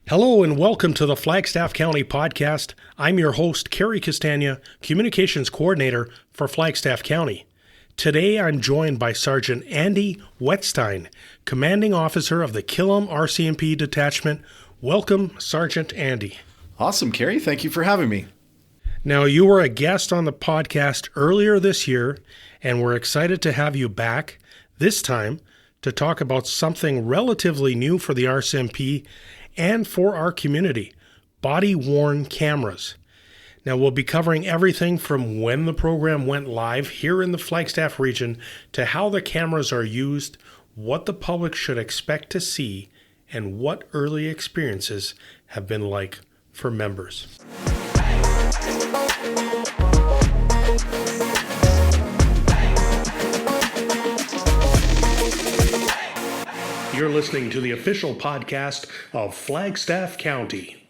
Hello and welcome to the Flagstaff County Podcast. I'm your host, Cary Castagna, Communications Coordinator for Flagstaff County. Today I'm joined by Sergeant Andy Wetzstein, Commanding Officer of the Killam RCMP Detachment. Welcome, Sergeant Andy. Awesome, Cary. Thank you for having me. Now, you were a guest on the podcast earlier this year, and we're excited to have you back this time to talk about something relatively new for the RCMP and for our community, body-worn cameras. Now, we'll be covering everything from when the program went live here in the Flagstaff region to how the cameras are used, what the public should expect to see, and what early experiences have been like for members. You're listening to the official podcast of Flagstaff County.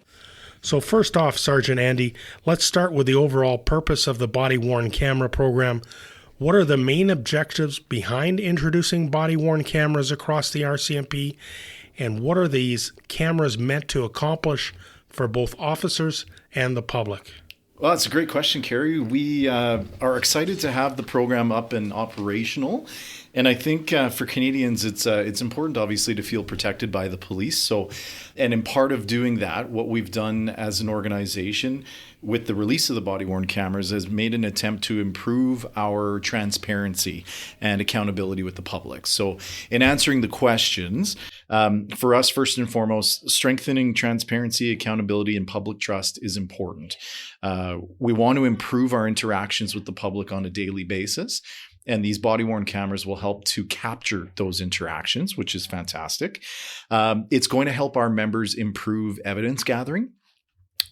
So first off, Sergeant Andy, let's start with the overall purpose of the body-worn camera program. What are the main objectives behind introducing body-worn cameras across the RCMP? And what are these cameras meant to accomplish for both officers and the public? Well, that's a great question, Cary. We are excited to have the program up and operational. And I think for Canadians, it's important, obviously, to feel protected by the police. And in part of doing that, what we've done as an organization with the release of the body-worn cameras has made an attempt to improve our transparency and accountability with the public. So in answering the questions, for us, first and foremost, strengthening transparency, accountability, and public trust is important. We want to improve our interactions with the public on a daily basis. And these body-worn cameras will help to capture those interactions, which is fantastic. It's going to help our members improve evidence gathering,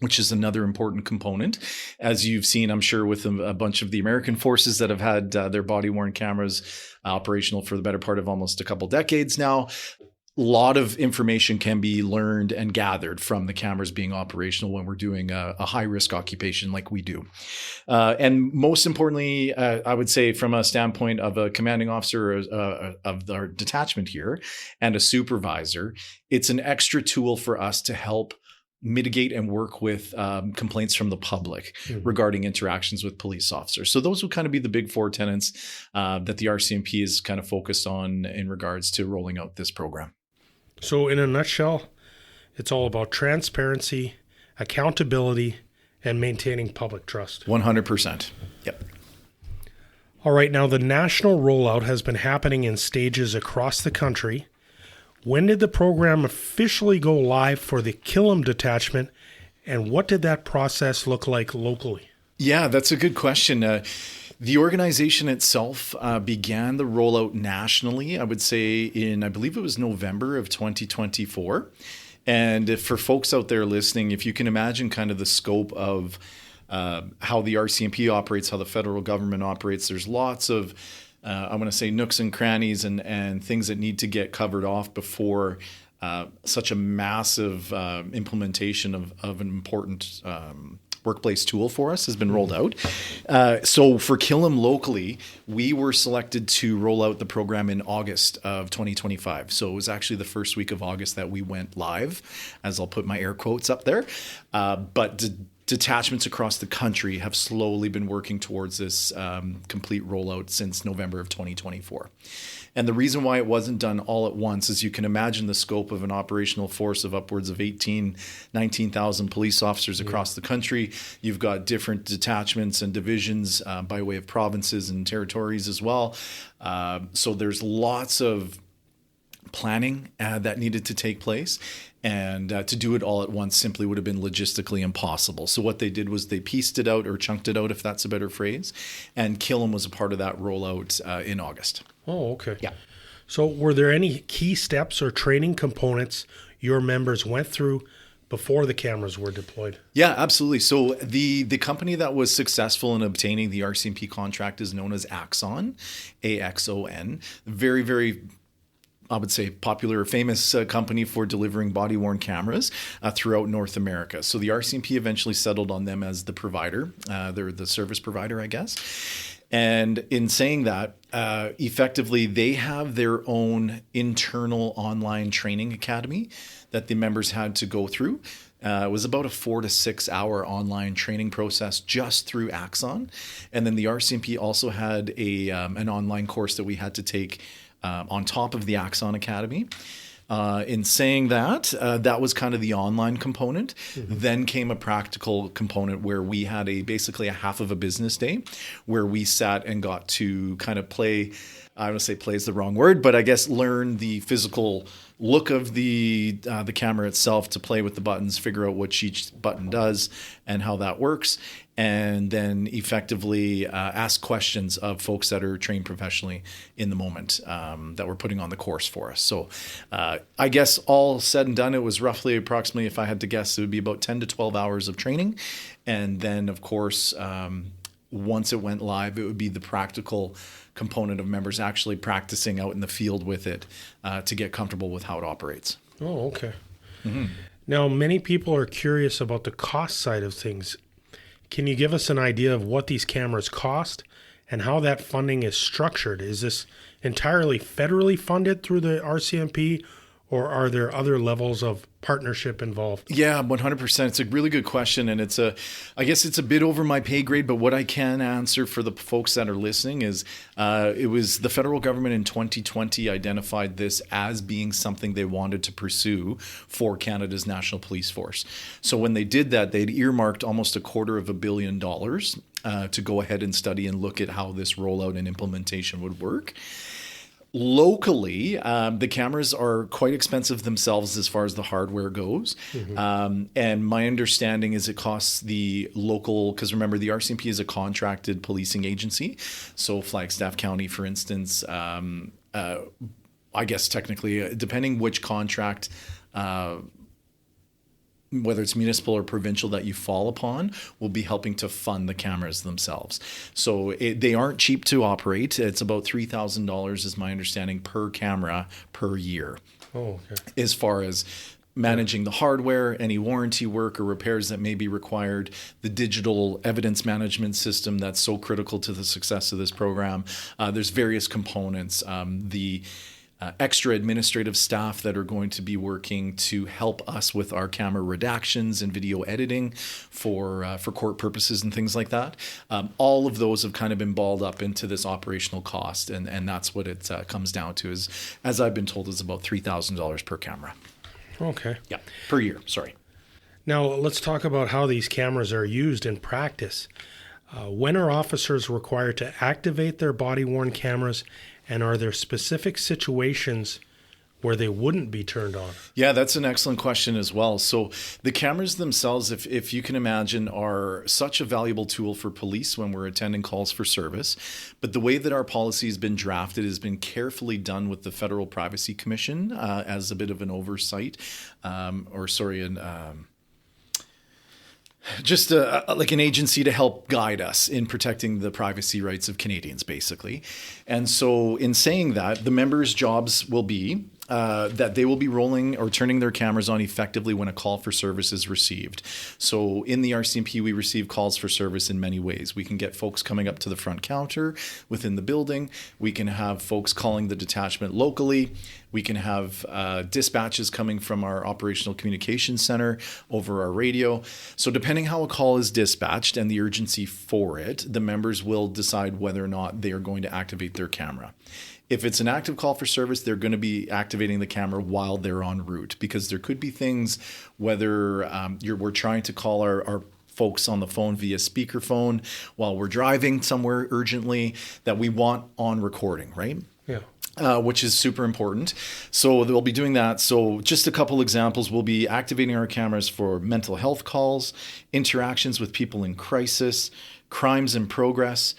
which is another important component. As you've seen, I'm sure, with a bunch of the American forces that have had their body-worn cameras operational for the better part of almost a couple decades now. A lot of information can be learned and gathered from the cameras being operational when we're doing a high-risk occupation like we do. And most importantly, I would say from a standpoint of a commanding officer of our detachment here and a supervisor, it's an extra tool for us to help mitigate and work with complaints from the public regarding interactions with police officers. So those would kind of be the big four tenets that the RCMP is kind of focused on in regards to rolling out this program. So in a nutshell, it's all about transparency, accountability, and maintaining public trust. 100%. Yep. All right, now the national rollout has been happening in stages across the country. When did the program officially go live for the Killam Detachment, and what did that process look like locally? Yeah, that's a good question. The organization itself began the rollout nationally, I would say I believe it was November of 2024. And for folks out there listening, if you can imagine kind of the scope of how the RCMP operates, how the federal government operates, there's lots of, I want to say, nooks and crannies and things that need to get covered off before such a massive implementation of an important workplace tool for us has been rolled out. So for Killam locally, we were selected to roll out the program in August of 2025. So it was actually the first week of August that we went live, as I'll put my air quotes up there. But detachments across the country have slowly been working towards this complete rollout since November of 2024. And the reason why it wasn't done all at once is you can imagine the scope of an operational force of upwards of 19,000 police officers across the country. You've got different detachments and divisions by way of provinces and territories as well. So there's lots of planning that needed to take place. And to do it all at once simply would have been logistically impossible. So what they did was they pieced it out or chunked it out, if that's a better phrase. And Killam was a part of that rollout in August. Oh, okay. Yeah. So were there any key steps or training components your members went through before the cameras were deployed? Yeah, absolutely. So the company that was successful in obtaining the RCMP contract is known as Axon, AXON. Very, very, I would say, popular or famous company for delivering body-worn cameras throughout North America. So the RCMP eventually settled on them as the provider. They're the service provider, I guess. And in saying that, effectively, they have their own internal online training academy that the members had to go through. It was about a 4 to 6 hour online training process just through Axon. And then the RCMP also had an online course that we had to take on top of the Axon Academy. In saying that, that was kind of the online component. Mm-hmm. Then came a practical component where we had basically a half of a business day where we sat and got to kind of play. I don't say play is the wrong word, but I guess learn the physical look of the camera itself, to play with the buttons, figure out what each button does and how that works, and then effectively ask questions of folks that are trained professionally in the moment that were putting on the course for us. So I guess all said and done, it was roughly approximately, if I had to guess, it would be about 10 to 12 hours of training. And then, of course, once it went live, it would be the practical component of members actually practicing out in the field with it to get comfortable with how it operates. Oh, okay. Mm-hmm. Now, many people are curious about the cost side of things. Can you give us an idea of what these cameras cost and how that funding is structured? Is this entirely federally funded through the RCMP, or are there other levels of partnership involved? Yeah, 100%. It's a really good question. And I guess it's a bit over my pay grade, but what I can answer for the folks that are listening is it was the federal government in 2020 identified this as being something they wanted to pursue for Canada's National Police Force. So when they did that, they'd earmarked almost $250 million to go ahead and study and look at how this rollout and implementation would work. Locally, the cameras are quite expensive themselves as far as the hardware goes. Mm-hmm. And my understanding is it costs the local, because remember, the RCMP is a contracted policing agency. So Flagstaff County, for instance, I guess technically, depending which contract, whether it's municipal or provincial that you fall upon, will be helping to fund the cameras themselves. So they aren't cheap to operate. It's about $3,000 is my understanding per camera per year. Oh, okay. As far as managing the hardware, any warranty work or repairs that may be required, the digital evidence management system that's so critical to the success of this program. There's various components. The extra administrative staff that are going to be working to help us with our camera redactions and video editing for court purposes and things like that. All of those have kind of been balled up into this operational cost, and that's what it comes down to. Is, as I've been told, is about $3,000 per camera. Okay. Yeah, per year. Sorry. Now let's talk about how these cameras are used in practice. When are officers required to activate their body-worn cameras? And are there specific situations where they wouldn't be turned on? Yeah, that's an excellent question as well. So the cameras themselves, if you can imagine, are such a valuable tool for police when we're attending calls for service. But the way that our policy has been drafted has been carefully done with the Federal Privacy Commission as a bit of an oversight, just like an agency to help guide us in protecting the privacy rights of Canadians, basically. And so in saying that, the members' jobs will be that they will be rolling or turning their cameras on effectively when a call for service is received. So in the RCMP, we receive calls for service in many ways. We can get folks coming up to the front counter within the building. We can have folks calling the detachment locally. We can have dispatches coming from our operational communications center over our radio. So depending how a call is dispatched and the urgency for it, the members will decide whether or not they are going to activate their camera. If it's an active call for service, they're going to be activating the camera while they're en route, because there could be things, whether we're trying to call our folks on the phone via speakerphone while we're driving somewhere urgently, that we want on recording, right? Yeah. Which is super important. So they'll be doing that. So just a couple examples, we'll be activating our cameras for mental health calls, interactions with people in crisis, crimes in progress,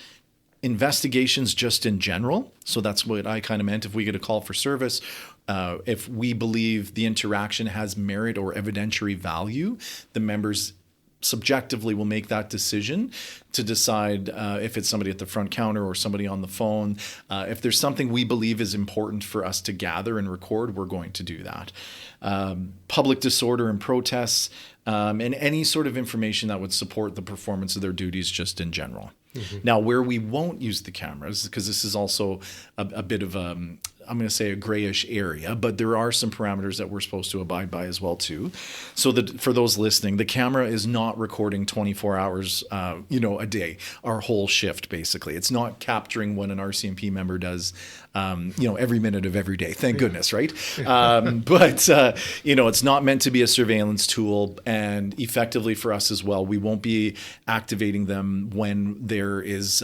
investigations just in general. So that's what I kind of meant. If we get a call for service, if we believe the interaction has merit or evidentiary value, the members subjectively will make that decision to decide if it's somebody at the front counter or somebody on the phone. If there's something we believe is important for us to gather and record, we're going to do that. Public disorder and protests, and any sort of information that would support the performance of their duties just in general. Now, where we won't use the cameras, because this is also a bit of I'm going to say a grayish area, but there are some parameters that we're supposed to abide by as well too. So that for those listening, the camera is not recording 24 hours, a day, our whole shift basically. It's not capturing what an RCMP member does, every minute of every day. Thank goodness, right? But it's not meant to be a surveillance tool, and effectively for us as well, we won't be activating them when there is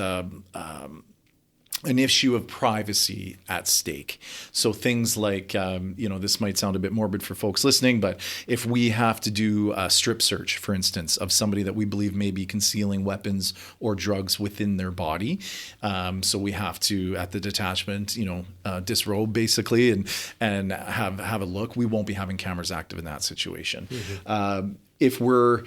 an issue of privacy at stake. So things like, this might sound a bit morbid for folks listening, but if we have to do a strip search, for instance, of somebody that we believe may be concealing weapons or drugs within their body, so we have to, at the detachment, disrobe basically and have a look. We won't be having cameras active in that situation. If we're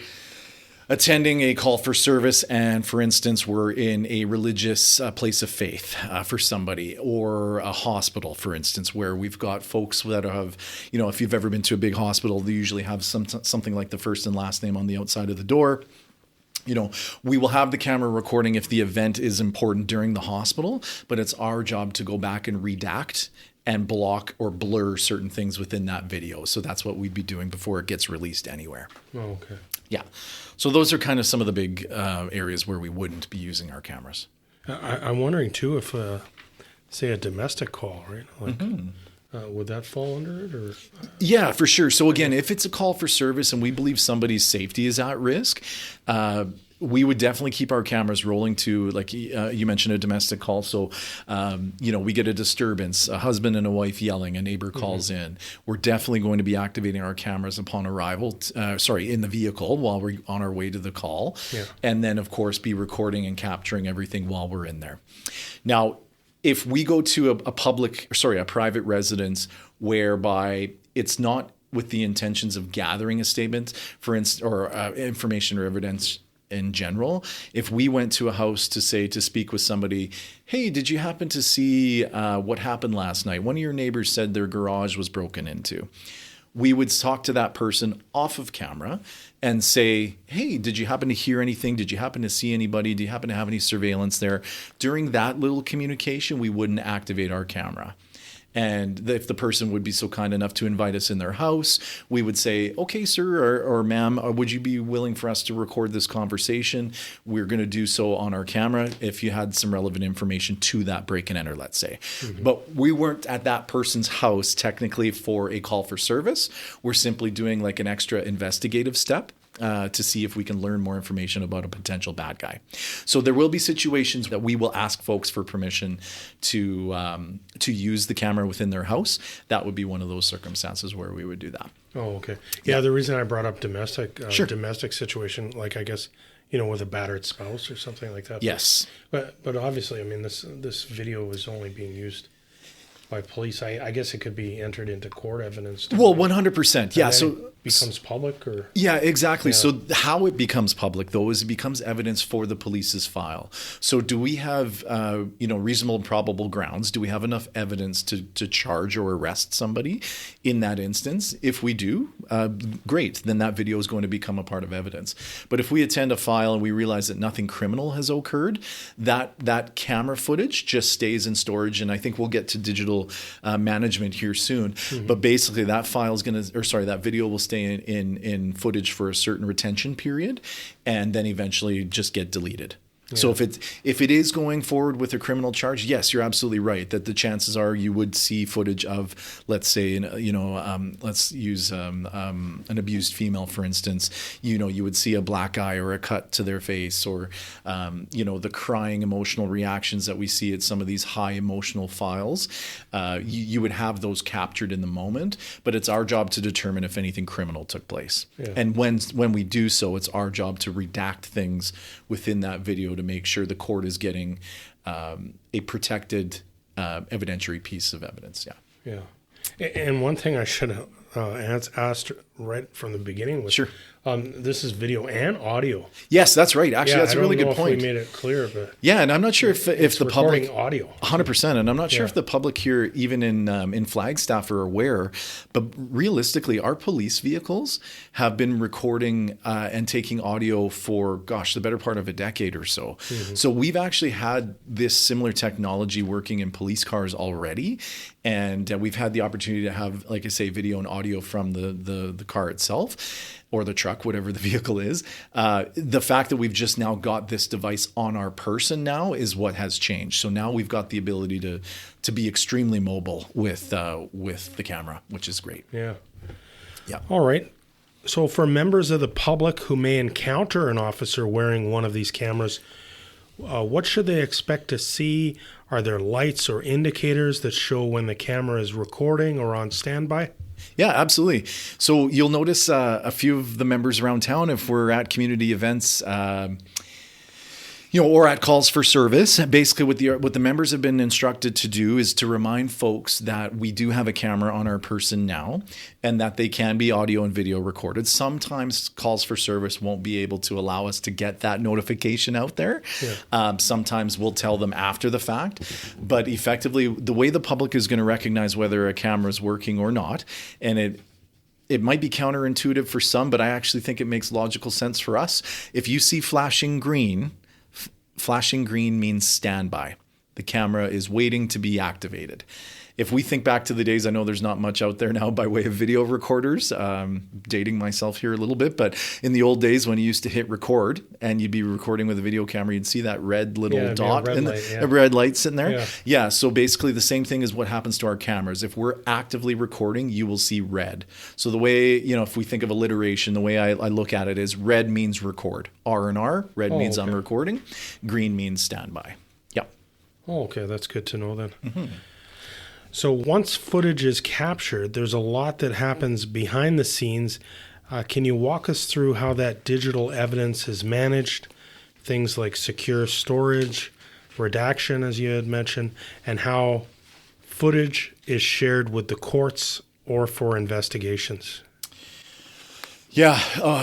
attending a call for service and, for instance, we're in a religious place of faith for somebody, or a hospital, for instance, where we've got folks that have, if you've ever been to a big hospital, they usually have something like the first and last name on the outside of the door. We will have the camera recording if the event is important during the hospital, but it's our job to go back and redact and block or blur certain things within that video. So that's what we'd be doing before it gets released anywhere. Oh, okay. Yeah. So those are kind of some of the big areas where we wouldn't be using our cameras. I'm wondering too if, say, a domestic call, right? Like, would that fall under it, or? Yeah, for sure. So again, if it's a call for service and we believe somebody's safety is at risk, we would definitely keep our cameras rolling to, like you mentioned, a domestic call. So, we get a disturbance, a husband and a wife yelling, a neighbor calls in. We're definitely going to be activating our cameras upon arrival, in the vehicle while we're on our way to the call. Yeah. And then, of course, be recording and capturing everything while we're in there. Now, if we go to a private residence whereby it's not with the intentions of gathering a statement, for instance, or information or evidence in general, if we went to a house to speak with somebody, hey, did you happen to see what happened last night? One of your neighbors said their garage was broken into. We would talk to that person off of camera and say, hey, did you happen to hear anything? Did you happen to see anybody? Do you happen to have any surveillance there? During that little communication, we wouldn't activate our camera. And if the person would be so kind enough to invite us in their house, we would say, okay, sir, or ma'am, would you be willing for us to record this conversation? We're going to do so on our camera if you had some relevant information to that break and enter, let's say. But we weren't at that person's house technically for a call for service. We're simply doing like an extra investigative step to see if we can learn more information about a potential bad guy. So there will be situations that we will ask folks for permission to use the camera within their house. That would be one of those circumstances where we would do that. Oh, okay. Yeah, the reason I brought up domestic situation, like I guess, with a battered spouse or something like that. Yes. But obviously, I mean, this video is only being used by police. I guess it could be entered into court evidence. Well, 100%. Yeah. So it becomes public, or? Yeah, exactly. Yeah. So how it becomes public, though, is it becomes evidence for the police's file. So do we have, reasonable and probable grounds? Do we have enough evidence to charge or arrest somebody in that instance? If we do, great. Then that video is going to become a part of evidence. But if we attend a file and we realize that nothing criminal has occurred, that camera footage just stays in storage. And I think we'll get to digital management here soon. But basically, that that video will stay in footage for a certain retention period, and then eventually just get deleted. Yeah. So if it is going forward with a criminal charge, yes, you're absolutely right that the chances are you would see footage of, let's say, let's use an abused female, for instance. You would see a black eye or a cut to their face, or the crying emotional reactions that we see at some of these high emotional files. You would have those captured in the moment, but it's our job to determine if anything criminal took place. Yeah. And when we do so, it's our job to redact things within that video to make sure the court is getting a protected evidentiary piece of evidence. Yeah. Yeah. And one thing I should have asked right from the beginning. Sure. This is video and audio. Yes, that's right. Actually, that's a really good point. We made it clear, but yeah, and I'm not sure if the public audio 100%, and I'm not sure if the public here, even in Flagstaff, are aware. But realistically, our police vehicles have been recording and taking audio for the better part of a decade or so. Mm-hmm. So we've actually had this similar technology working in police cars already, and we've had the opportunity to have, like I say, video and audio from the car itself, or the truck, whatever the vehicle is. The fact that we've just now got this device on our person now is what has changed. So now we've got the ability to be extremely mobile with the camera, which is great. Yeah. Yeah. All right. So for members of the public who may encounter an officer wearing one of these cameras, what should they expect to see? Are there lights or indicators that show when the camera is recording or on standby? Yeah, absolutely. So you'll notice a few of the members around town, if we're at community events, or at calls for service. Basically, what the members have been instructed to do is to remind folks that we do have a camera on our person now, and that they can be audio and video recorded. Sometimes calls for service won't be able to allow us to get that notification out there. Yeah. Sometimes we'll tell them after the fact, but effectively, the way the public is going to recognize whether a camera is working or not, and it might be counterintuitive for some, but I actually think it makes logical sense for us. If you see flashing green means standby. The camera is waiting to be activated. If we think back to the days, I know there's not much out there now by way of video recorders, dating myself here a little bit, but in the old days when you used to hit record and you'd be recording with a video camera, you'd see that red little dot and a red light sitting there. Yeah. So basically the same thing is what happens to our cameras. If we're actively recording, you will see red. So the way, if we think of alliteration, the way I look at it is red means record. R&R, red means I'm recording. Green means standby. Yeah. Oh, okay. That's good to know then. Mm-hmm. So once footage is captured, there's a lot that happens behind the scenes. Can you walk us through how that digital evidence is managed? Things like secure storage, redaction, as you had mentioned, and how footage is shared with the courts or for investigations. Yeah,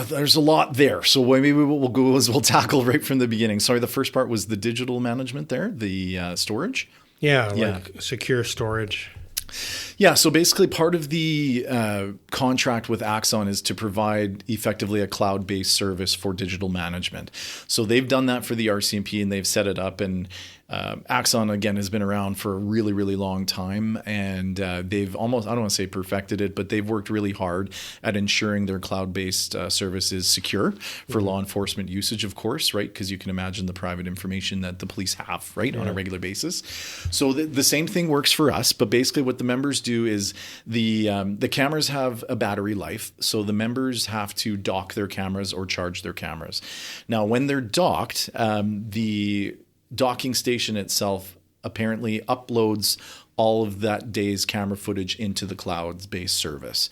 there's a lot there. So maybe what we'll go is we'll tackle right from the beginning. Sorry, the first part was the digital management there, the storage. Yeah, secure storage. Yeah, so basically part of the contract with Axon is to provide effectively a cloud-based service for digital management. So they've done that for the RCMP and they've set it up, and Axon, again, has been around for a really, really long time, and they've almost, I don't want to say perfected it, but they've worked really hard at ensuring their cloud-based service is secure for law enforcement usage, of course, right? Because you can imagine the private information that the police have, right, on a regular basis. So the same thing works for us, but basically what the members do is the cameras have a battery life, so the members have to dock their cameras or charge their cameras. Now, when they're docked, the docking station itself apparently uploads all of that day's camera footage into the cloud-based service.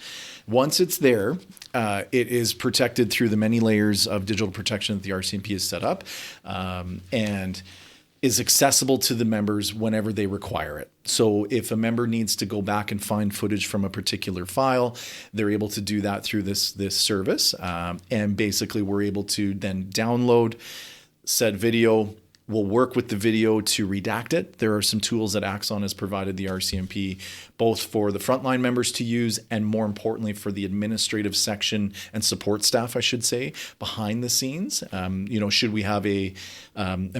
Once it's there, it is protected through the many layers of digital protection that the RCMP has set up, and is accessible to the members whenever they require it. So if a member needs to go back and find footage from a particular file, they're able to do that through this service. And basically we're able to then download said video. We'll work with the video to redact it. There are some tools that Axon has provided the RCMP, both for the frontline members to use and more importantly for the administrative section and support staff, I should say, behind the scenes. Should we have a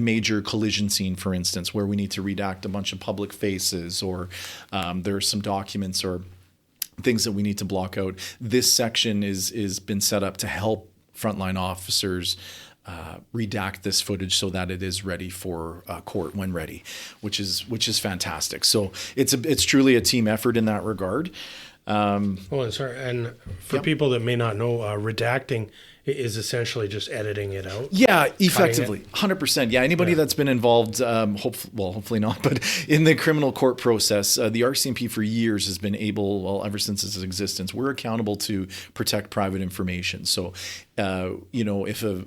major collision scene, for instance, where we need to redact a bunch of public faces, or there are some documents or things that we need to block out. This section is been set up to help frontline officers redact this footage so that it is ready for court when ready, which is fantastic. So it's truly a team effort in that regard. And for people that may not know, redacting is essentially just editing it out. Yeah, effectively, 100%. Yeah, anybody that's been involved, hopefully not, but in the criminal court process, the RCMP for years has been able, ever since its existence, we're accountable to protect private information. So, if a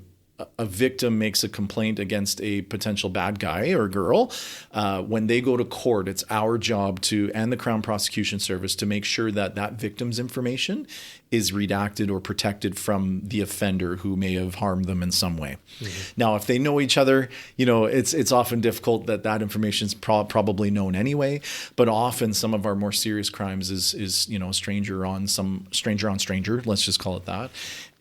a victim makes a complaint against a potential bad guy or girl, when they go to court, it's our job and the Crown Prosecution Service to make sure that that victim's information is redacted or protected from the offender who may have harmed them in some way. Mm-hmm. Now, if they know each other, it's often difficult that information is probably known anyway. But often some of our more serious crimes is stranger on stranger. Let's just call it that.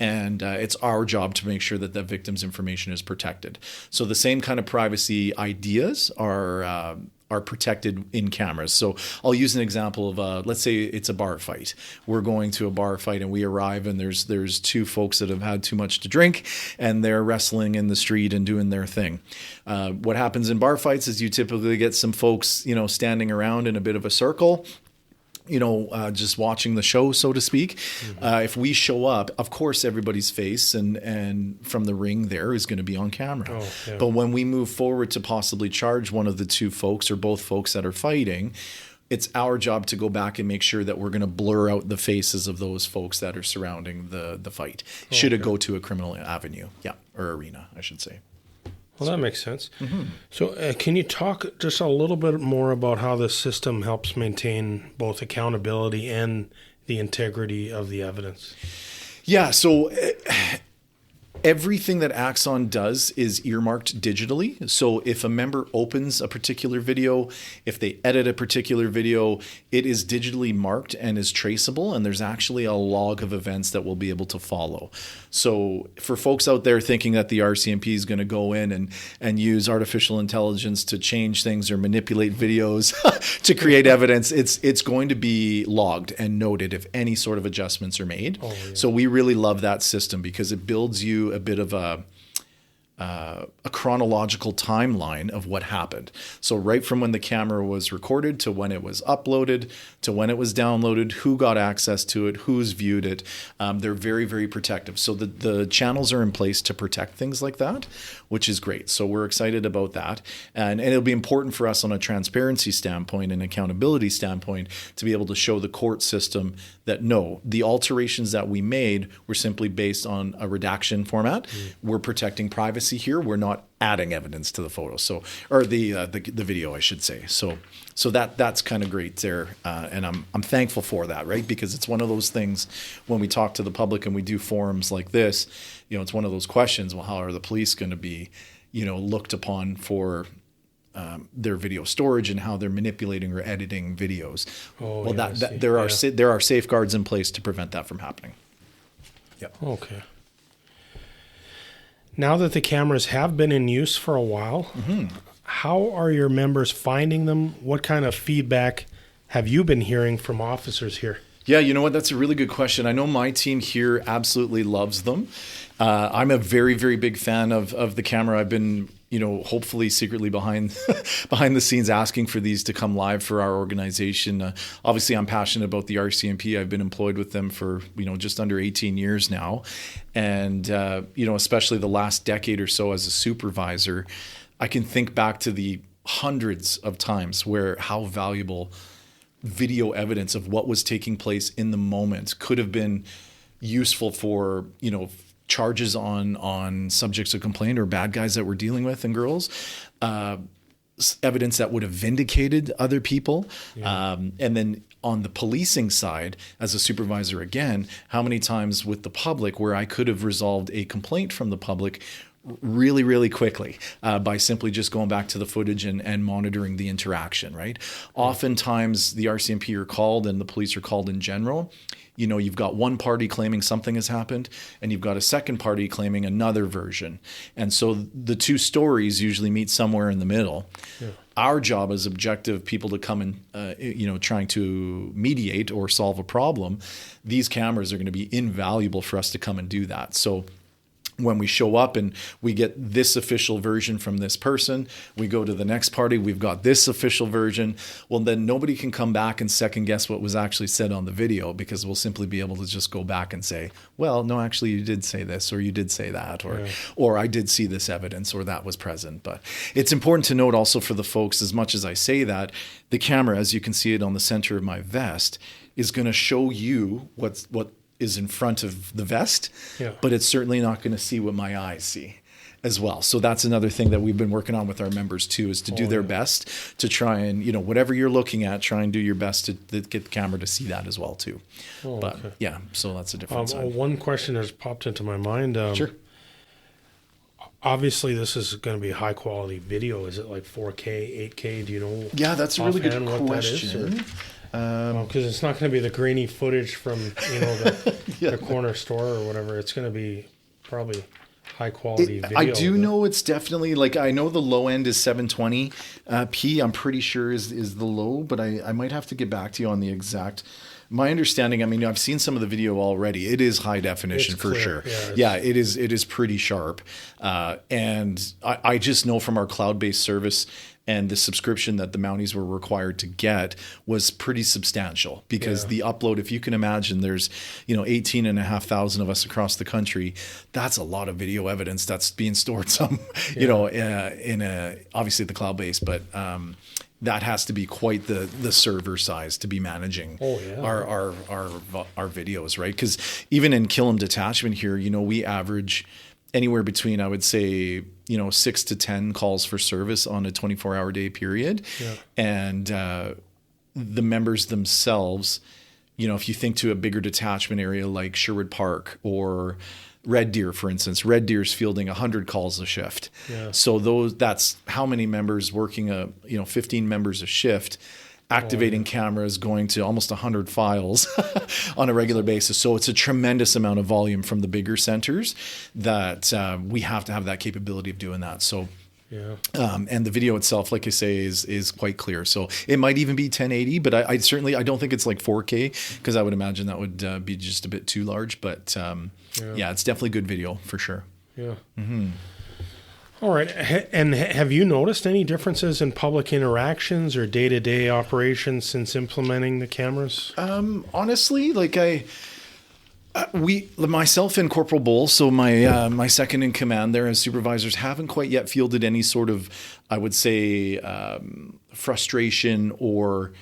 And it's our job to make sure that the victim's information is protected. So the same kind of privacy ideas are protected in cameras. So I'll use an example of, let's say it's a bar fight. We're going to a bar fight and we arrive and there's two folks that have had too much to drink and they're wrestling in the street and doing their thing. What happens in bar fights is you typically get some folks, standing around in a bit of a circle, just watching the show, so to speak. Mm-hmm. If we show up, of course, everybody's face and from the ring there is going to be on camera. Oh, yeah. But when we move forward to possibly charge one of the two folks or both folks that are fighting, it's our job to go back and make sure that we're going to blur out the faces of those folks that are surrounding the fight. Should it go to a criminal avenue? Yeah, or arena, I should say. Well, that makes sense. Mm-hmm. So can you talk just a little bit more about how the system helps maintain both accountability and the integrity of the evidence? Yeah, so everything that Axon does is earmarked digitally. So if a member opens a particular video, if they edit a particular video, it is digitally marked and is traceable. And there's actually a log of events that we'll be able to follow. So for folks out there thinking that the RCMP is going to go in and use artificial intelligence to change things or manipulate videos to create evidence, it's going to be logged and noted if any sort of adjustments are made. Oh, yeah. So we really love that system because it builds you a bit of a chronological timeline of what happened. So right from when the camera was recorded to when it was uploaded to when it was downloaded, who got access to it, who's viewed it. They're very, very protective. So the channels are in place to protect things like that, which is great. So we're excited about that. And it'll be important for us on a transparency standpoint and accountability standpoint to be able to show the court system that no, the alterations that we made were simply based on a redaction format. We're protecting privacy here. We're not adding evidence to the photo, or the video, I should say. So that's kind of great there, and I'm thankful for that, right? Because it's one of those things when we talk to the public and we do forums like this, it's one of those questions. Well, how are the police going to be, looked upon for their video storage and how they're manipulating or editing videos? Oh, well, yeah, there are safeguards in place to prevent that from happening. Yep. Okay. Now that the cameras have been in use for a while, mm-hmm. How are your members finding them? What kind of feedback have you been hearing from officers here? Yeah, you know what? That's a really good question. I know my team here absolutely loves them. I'm a very, very big fan of the camera. I've been, hopefully secretly behind the scenes asking for these to come live for our organization. Obviously, I'm passionate about the RCMP. I've been employed with them for, just under 18 years now. And, especially the last decade or so as a supervisor, I can think back to the hundreds of times where how valuable video evidence of what was taking place in the moment could have been useful for, charges on subjects of complaint or bad guys that we're dealing with and girls, evidence that would have vindicated other people. Yeah. And then on the policing side, as a supervisor, again, how many times with the public where I could have resolved a complaint from the public really, really quickly by simply just going back to the footage and monitoring the interaction, right? Yeah. Oftentimes the RCMP are called and the police are called in general. You've got one party claiming something has happened and you've got a second party claiming another version. And so the two stories usually meet somewhere in the middle. Yeah. Our job as objective people to come and, trying to mediate or solve a problem, these cameras are going to be invaluable for us to come and do that. So when we show up and we get this official version from this person, we go to the next party, we've got this official version. Well, then nobody can come back and second guess what was actually said on the video because we'll simply be able to just go back and say, well, no, actually you did say this or you did say that or I did see this evidence or that was present. But it's important to note also for the folks, as much as I say that, the camera, as you can see it on the center of my vest, is going to show you what is in front of the vest, but it's certainly not going to see what my eyes see. as well. So that's another thing that we've been working on with our members too, is to do their best to try and, whatever you're looking at, try and do your best to get the camera to see that as well too. But yeah, so that's a different side. One question has popped into my mind. Sure. Obviously, this is going to be high quality video. Is it like 4K, 8K? Do you know? Yeah, that's a really good what question. Because it's not going to be the grainy footage from the corner store or whatever. It's going to be probably high quality video. I do know it's definitely, like, I know the low end is 720p. I'm pretty sure is the low, but I might have to get back to you on the exact. My understanding, I mean, I've seen some of the video already. It is high definition for sure. Yeah, it is pretty sharp. And I just know from our cloud-based service and the subscription that the Mounties were required to get was pretty substantial, because the upload, if you can imagine, there's 18,500 of us across the country. That's a lot of video evidence that's being stored in obviously the cloud base, but that has to be quite the server size to be managing our videos, right? Because even in Killam Detachment here, we average anywhere between, I would say, 6 to 10 calls for service on a 24-hour day period. Yeah. And the members themselves, if you think to a bigger detachment area like Sherwood Park or Red Deer, for instance, Red Deer's fielding 100 calls a shift. Yeah. So that's how many members working 15 members a shift, activating cameras, going to almost 100 files on a regular basis. So it's a tremendous amount of volume from the bigger centers that we have to have that capability of doing that. So, and the video itself, like I say, is quite clear. So it might even be 1080, but I certainly don't think it's like 4K, because I would imagine that would be just a bit too large. But it's definitely good video for sure. Yeah. Mm-hmm. All right. And have you noticed any differences in public interactions or day-to-day operations since implementing the cameras? Honestly, like myself and Corporal Bull, so my second in command there as supervisors, haven't quite yet fielded any sort of, I would say, frustration or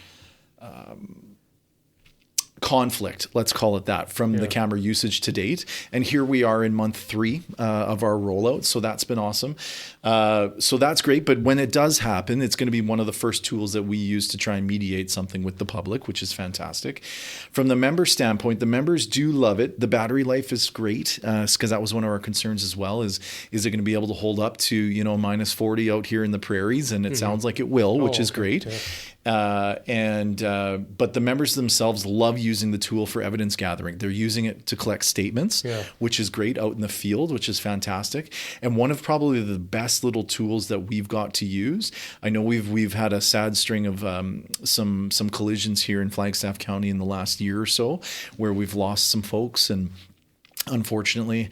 conflict, let's call it that, from the camera usage to date. And here we are in month 3 of our rollout. So that's been awesome. So that's great. But when it does happen, it's going to be one of the first tools that we use to try and mediate something with the public, which is fantastic. From the member standpoint, the members do love it. The battery life is great, because that was one of our concerns as well, is it going to be able to hold up to, minus 40 out here in the prairies? And it sounds like it will, which is great. Yeah. But the members themselves love using the tool for evidence gathering. They're using it to collect statements, which is great, out in the field, which is fantastic. And one of probably the best little tools that we've got to use. I know we've had a sad string of some collisions here in Flagstaff County in the last year or so, where we've lost some folks, and unfortunately,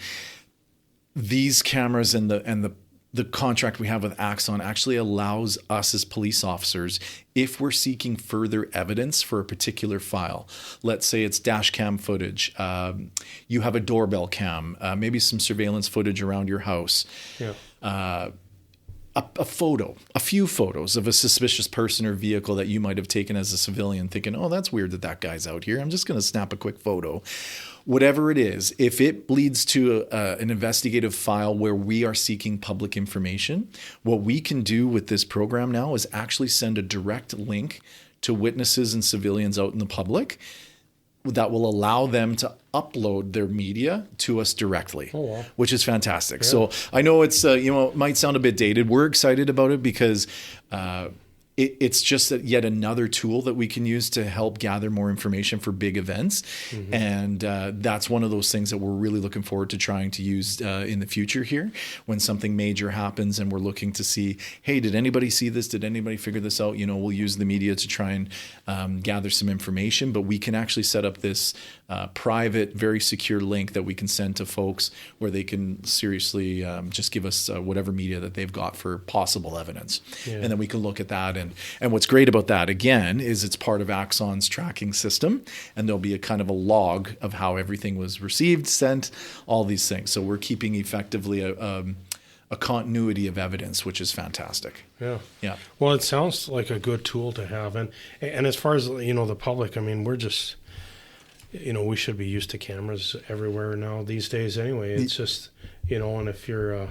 these cameras and the contract we have with Axon actually allows us as police officers, if we're seeking further evidence for a particular file, let's say it's dash cam footage, you have a doorbell cam, maybe some surveillance footage around your house, a few photos of a suspicious person or vehicle that you might have taken as a civilian, thinking, oh, that's weird that guy's out here, I'm just going to snap a quick photo. Whatever it is, if it leads to an investigative file where we are seeking public information, what we can do with this program now is actually send a direct link to witnesses and civilians out in the public that will allow them to upload their media to us directly, which is fantastic. Yeah. So I know it's, it might sound a bit dated. We're excited about it because it's just yet another tool that we can use to help gather more information for big events. Mm-hmm. And that's one of those things that we're really looking forward to trying to use in the future here when something major happens and we're looking to see, hey, did anybody see this? Did anybody figure this out? We'll use the media to try and gather some information, but we can actually set up this private, very secure link that we can send to folks where they can seriously just give us whatever media that they've got for possible evidence. Yeah. And then we can look at that. And what's great about that, again, is it's part of Axon's tracking system, and there'll be a kind of a log of how everything was received, sent, all these things. So we're keeping effectively a continuity of evidence, which is fantastic. Yeah. Yeah. Well, it sounds like a good tool to have. And as far as, the public, I mean, we're just, we should be used to cameras everywhere now these days anyway. It's just, and if you're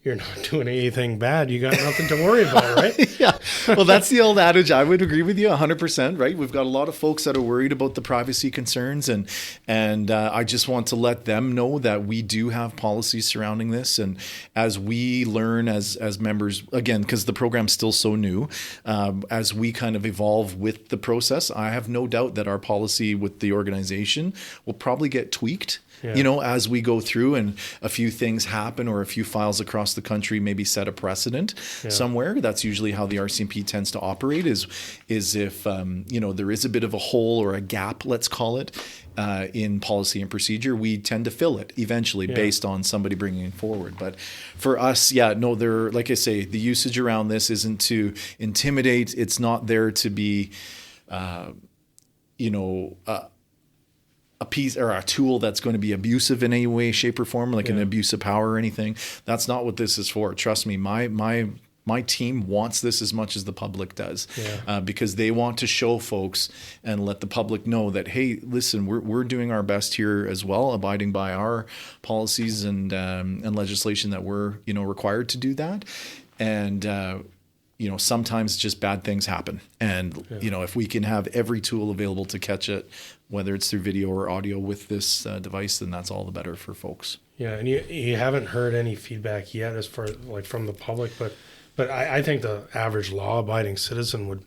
you're not doing anything bad, you got nothing to worry about, right? Yeah. Well, that's the old adage. I would agree with you 100%, right? We've got a lot of folks that are worried about the privacy concerns, and I just want to let them know that we do have policies surrounding this. And as we learn as members, again, because the program's still so new, as we kind of evolve with the process, I have no doubt that our policy with the organization will probably get tweaked. Yeah. You know, as we go through and a few things happen or a few files across the country maybe set a precedent somewhere. That's usually how the RCMP tends to operate is if, there is a bit of a hole or a gap, let's call it, in policy and procedure, we tend to fill it eventually based on somebody bringing it forward. But for us, like I say, the usage around this isn't to intimidate. It's not there to be, a piece or a tool that's going to be abusive in any way, shape, or form, like an abuse of power or anything. That's not what this is for. Trust me, my team wants this as much as the public does, because they want to show folks and let the public know that, hey, listen, we're doing our best here as well, abiding by our policies and legislation that we're required to do that. And sometimes just bad things happen. And, if we can have every tool available to catch it, whether it's through video or audio with this device, then that's all the better for folks. Yeah, and you haven't heard any feedback yet as far like from the public, but I think the average law-abiding citizen would,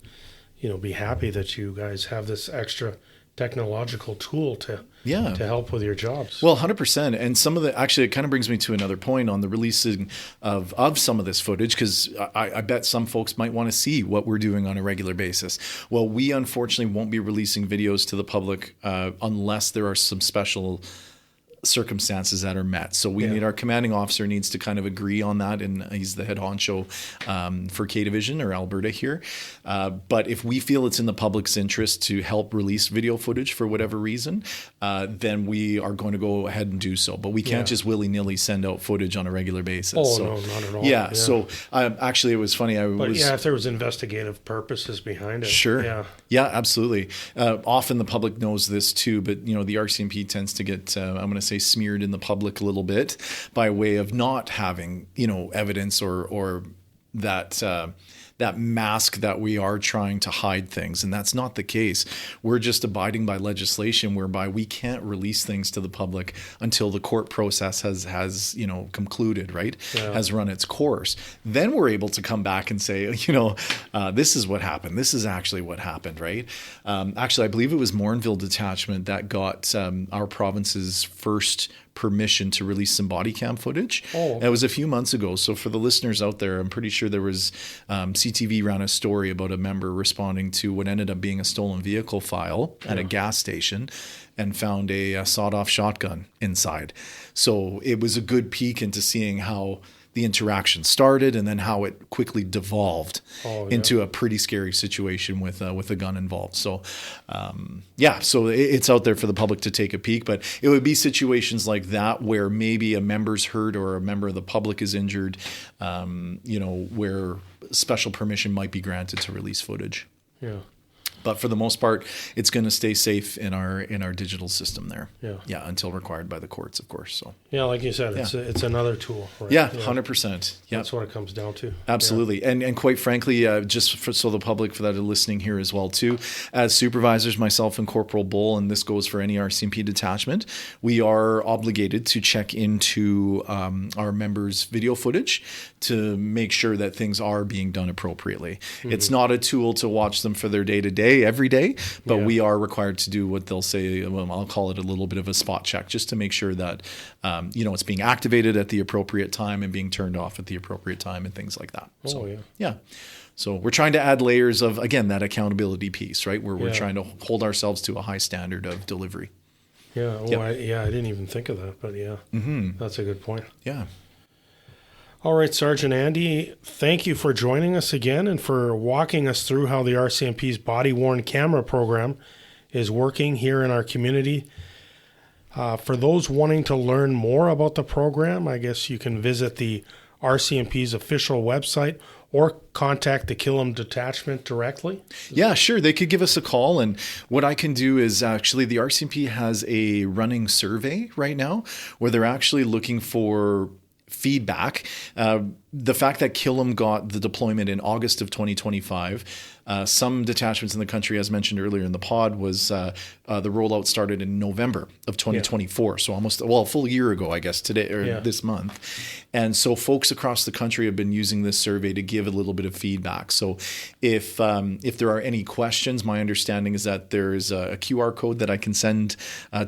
be happy that you guys have this extra technological tool to help with your jobs. Well, 100%. And actually, it kind of brings me to another point on the releasing of some of this footage, because I bet some folks might want to see what we're doing on a regular basis. Well, we unfortunately won't be releasing videos to the public unless there are some special circumstances that are met. So we need, our commanding officer needs to kind of agree on that, and he's the head honcho for K Division or Alberta here. But if we feel it's in the public's interest to help release video footage for whatever reason, then we are going to go ahead and do so. But we can't just willy-nilly send out footage on a regular basis. Oh, no, not at all. Yeah. So actually, it was funny. If there was investigative purposes behind it. Sure. Yeah. Yeah, absolutely. Often the public knows this too, but the RCMP tends to get, I'm going to say, smeared in the public a little bit by way of not having, evidence or that mask that we are trying to hide things. And that's not the case. We're just abiding by legislation whereby we can't release things to the public until the court process has concluded, right? Yeah. Has run its course. Then we're able to come back and say, this is what happened. This is actually what happened, right? Actually, I believe it was Morinville Detachment that got our province's first permission to release some body cam footage. Oh. It was a few months ago. So for the listeners out there, I'm pretty sure there was CTV ran a story about a member responding to what ended up being a stolen vehicle file at a gas station and found a sawed-off shotgun inside. So it was a good peek into seeing how the interaction started and then how it quickly devolved into a pretty scary situation with a gun involved. So, so it's out there for the public to take a peek, but it would be situations like that where maybe a member's hurt or a member of the public is injured, where special permission might be granted to release footage. Yeah. But for the most part, it's going to stay safe in our digital system there. Yeah. Yeah, until required by the courts, of course. So. Yeah, like you said, it's another tool. Right? Yeah, 100%. Yeah. That's what it comes down to. Absolutely. Yeah. And quite frankly, so the public that are listening here as well too, as supervisors, myself and Corporal Bull, and this goes for any RCMP detachment, we are obligated to check into our members' video footage to make sure that things are being done appropriately. Mm-hmm. It's not a tool to watch them for their day-to-day every day, but we are required to do what they'll say, I'll call it a little bit of a spot check, just to make sure that it's being activated at the appropriate time and being turned off at the appropriate time and things like that. So we're trying to add layers of, again, that accountability piece, right? Where we're trying to hold ourselves to a high standard of delivery. Yeah. I didn't even think of that, but that's a good point. Yeah. All right, Sergeant Andy, thank you for joining us again and for walking us through how the RCMP's body-worn camera program is working here in our community. For those wanting to learn more about the program, I guess you can visit the RCMP's official website or contact the Killam Detachment directly. Yeah, sure. They could give us a call. And what I can do is actually the RCMP has a running survey right now where they're actually looking for feedback. The fact that Killam got the deployment in August of 2025, some detachments in the country, as mentioned earlier in the pod, was the rollout started in November of 2024. So almost, a full year ago, I guess, today or this month. And so folks across the country have been using this survey to give a little bit of feedback. So if there are any questions, my understanding is that there's a QR code that I can send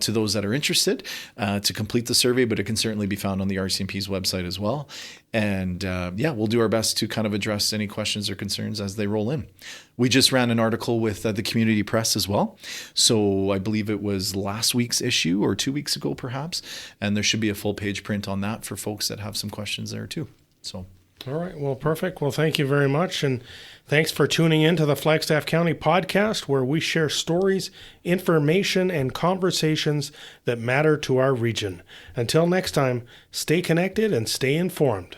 to those that are interested to complete the survey, but it can certainly be found on the RCMP's website as well. And we'll do our best to kind of address any questions or concerns as they roll in. We just ran an article with the community press as well. So I believe it was last week's issue or 2 weeks ago, perhaps. And there should be a full page print on that for folks that have some questions there too. So. All right. Well, perfect. Well, thank you very much. And thanks for tuning in to the Flagstaff County podcast, where we share stories, information, and conversations that matter to our region. Until next time, stay connected and stay informed.